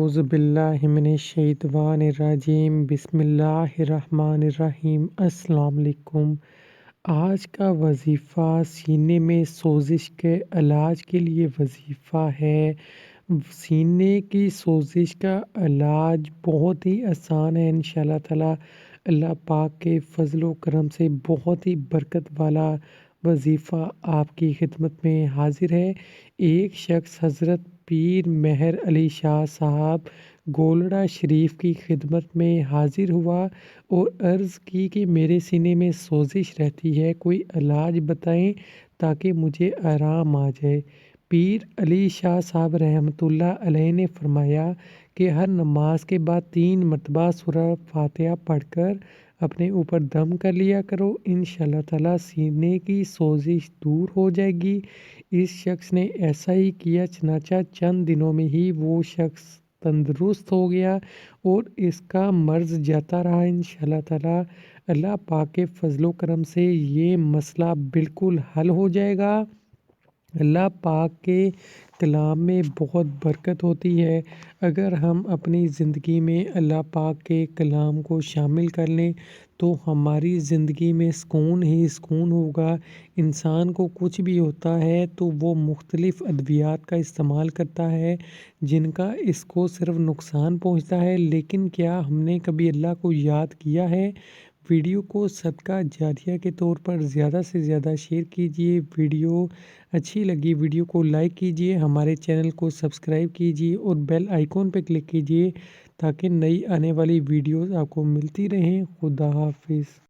اعوذ باللہ من الشیطان الرجیم بسم اللہ الرحمن الرحیم۔ السلام علیکم۔ آج کا وظیفہ سینے میں سوزش کے علاج کے لیے وظیفہ ہے۔ سینے کی سوزش کا علاج بہت ہی آسان ہے انشاءاللہ تعالی۔ اللہ پاک کے فضل و کرم سے بہت ہی برکت والا وظیفہ آپ کی خدمت میں حاضر ہے۔ ایک شخص حضرت پیر مہر علی شاہ صاحب گولڑہ شریف کی خدمت میں حاضر ہوا اور عرض کی کہ میرے سینے میں سوزش رہتی ہے، کوئی علاج بتائیں تاکہ مجھے آرام آ جائے۔ پیر علی شاہ صاحب رحمۃ اللہ علیہ نے فرمایا کہ ہر نماز کے بعد 3 مرتبہ سورہ فاتحہ پڑھ کر اپنے اوپر دم کر لیا کرو، انشاءاللہ تعالی سینے کی سوزش دور ہو جائے گی۔ اس شخص نے ایسا ہی کیا، چنانچہ چند دنوں میں ہی وہ شخص تندرست ہو گیا اور اس کا مرض جاتا رہا انشاءاللہ تعالی۔ اللہ پاک کے فضل و کرم سے یہ مسئلہ بالکل حل ہو جائے گا۔ اللہ پاک کے کلام میں بہت برکت ہوتی ہے۔ اگر ہم اپنی زندگی میں اللہ پاک کے کلام کو شامل کر لیں تو ہماری زندگی میں سکون ہی سکون ہوگا۔ انسان کو کچھ بھی ہوتا ہے تو وہ مختلف ادویات کا استعمال کرتا ہے جن کا اس کو صرف نقصان پہنچتا ہے، لیکن کیا ہم نے کبھی اللہ کو یاد کیا ہے؟ ویڈیو کو صدقہ جاریہ کے طور پر زیادہ سے زیادہ شیئر کیجیے۔ ویڈیو اچھی لگی ویڈیو کو لائک کیجیے، ہمارے چینل کو سبسکرائب کیجیے اور بیل آئیکن پہ کلک کیجیے تاکہ نئی آنے والی ویڈیوز آپ کو ملتی رہیں۔ خدا حافظ۔